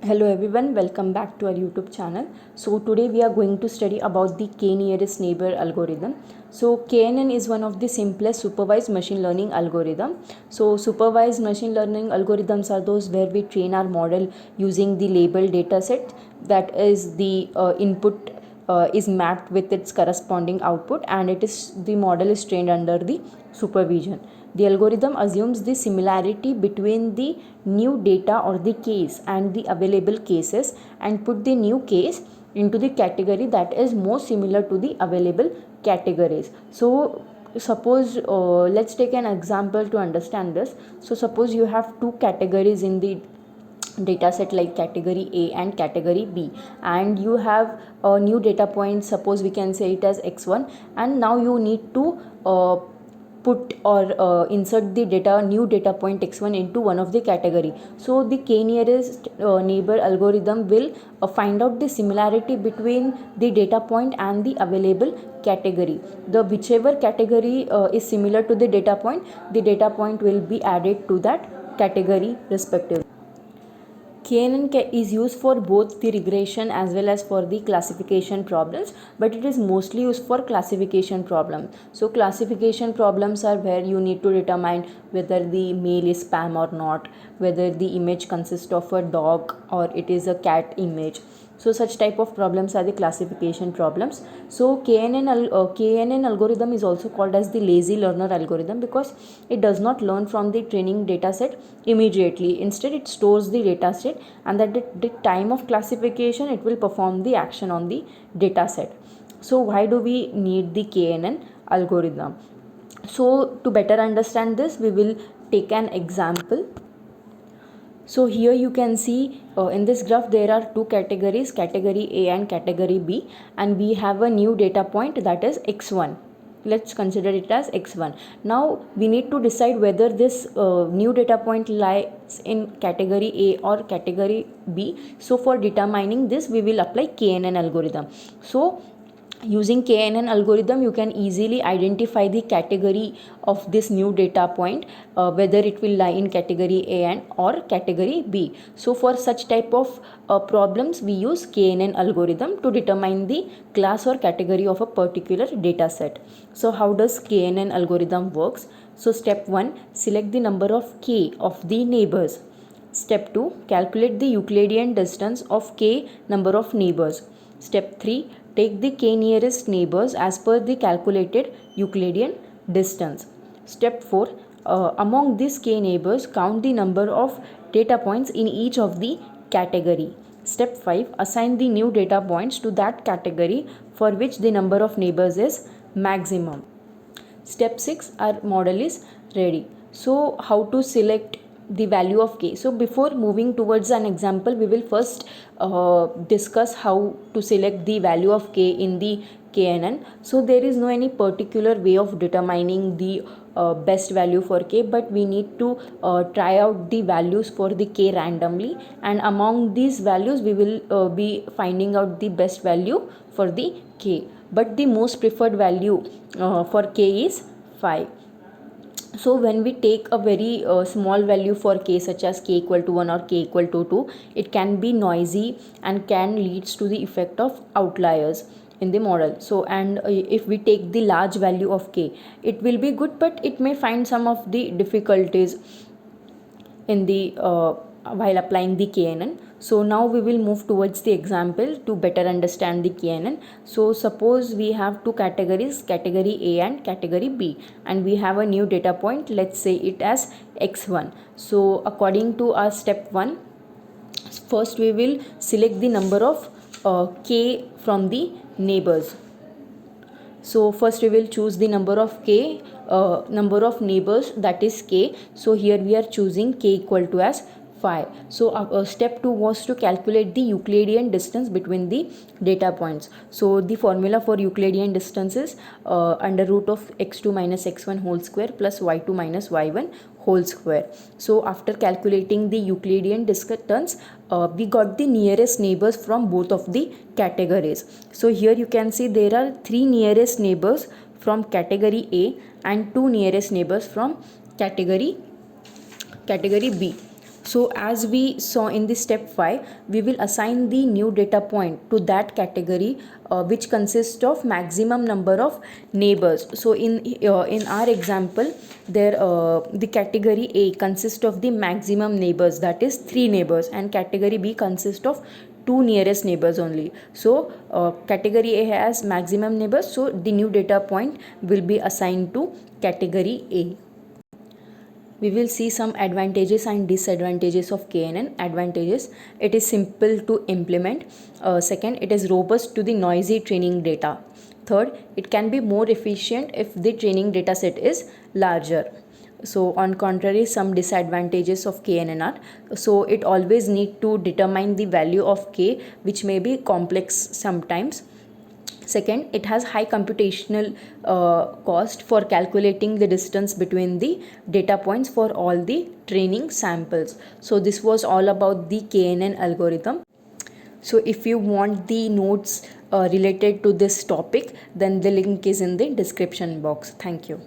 Hello everyone, welcome back to our YouTube channel. So today we are going to study about the k nearest neighbor algorithm. So KNN is one of the simplest supervised machine learning algorithm. So supervised machine learning algorithms are those where we train our model using the labeled data set, that is the input is mapped with its corresponding output, and the model is trained under the supervision. The algorithm assumes the similarity between the new data or the case and the available cases, and put the new case into the category that is most similar to the available categories. So suppose let's take an example to understand this. So suppose you have two categories in the data set, like category A and category B, and you have a new data point, suppose we can say it as x1, and now you need to put or insert the new data point x1 into one of the category. So the k nearest neighbor algorithm will find out the similarity between the data point and the available category. The whichever category is similar to the data point will be added to that category respectively. KNN is used for both the regression as well as for the classification problems, but it is mostly used for classification problems. So classification problems are where you need to determine whether the mail is spam or not, whether the image consists of a dog or it is a cat image. So such type of problems are the classification problems. So KNN algorithm is also called as the lazy learner algorithm because it does not learn from the training data set immediately. Instead, it stores the data set, and at the time of classification it will perform the action on the data set. So why do we need the KNN algorithm? So to better understand this, we will take an example. So here you can see in this graph there are two categories, category A and category B, and we have a new data point, that is x1. Let's consider it as x1. Now we need to decide whether this new data point lies in category A or category B. So for determining this, we will apply KNN algorithm. So using KNN algorithm, you can easily identify the category of this new data point, whether it will lie in category A and or category B. So for such type of problems, we use KNN algorithm to determine the class or category of a particular data set. So how does KNN algorithm works? So step 1, select the number of k of the neighbors. Step 2, calculate the Euclidean distance of k number of neighbors. Step 3, take the k nearest neighbors as per the calculated Euclidean distance. Step 4, among these k neighbors, count the number of data points in each of the category. Step 5, assign the new data points to that category for which the number of neighbors is maximum. Step 6, our model is ready. So how to select the value of k? So before moving towards an example, we will first discuss how to select the value of k in the KNN. So there is no any particular way of determining the best value for k, but we need to try out the values for the k randomly, and among these values we will be finding out the best value for the k, but the most preferred value for k is 5. So when we take a very small value for k, such as k equal to 1 or k equal to 2, it can be noisy and can leads to the effect of outliers in the model. So and if we take the large value of k, it will be good, but it may find some of the difficulties in the while applying the KNN. So now we will move towards the example to better understand the KNN. So suppose we have two categories, category A and category B, and we have a new data point, let's say it as x1. So according to our step 1, first we will select the number of k from the neighbors. So first we will choose the number of number of neighbors, that is k. So here we are choosing k equal to as 5. So step 2 was to calculate the Euclidean distance between the data points. So the formula for Euclidean distance is under root of x2 minus x1 whole square plus y2 minus y1 whole square. So after calculating the Euclidean distance, we got the nearest neighbors from both of the categories. So here you can see there are 3 nearest neighbors from category A and 2 nearest neighbors from category B. So as we saw in the step 5, we will assign the new data point to that category which consists of maximum number of neighbors. So in our example, there the category A consists of the maximum neighbors, that is 3 neighbors, and category B consists of 2 nearest neighbors only. So category A has maximum neighbors, so the new data point will be assigned to category A. We will see some advantages and disadvantages of KNN. Advantages: it is simple to implement. Second, it is robust to the noisy training data. Third, it can be more efficient if the training data set is larger. So on contrary, some disadvantages of KNN are: so it always need to determine the value of K, which may be complex sometimes. Second, it has high computational cost for calculating the distance between the data points for all the training samples. So this was all about the KNN algorithm. So if you want the notes related to this topic, then the link is in the description box. Thank you.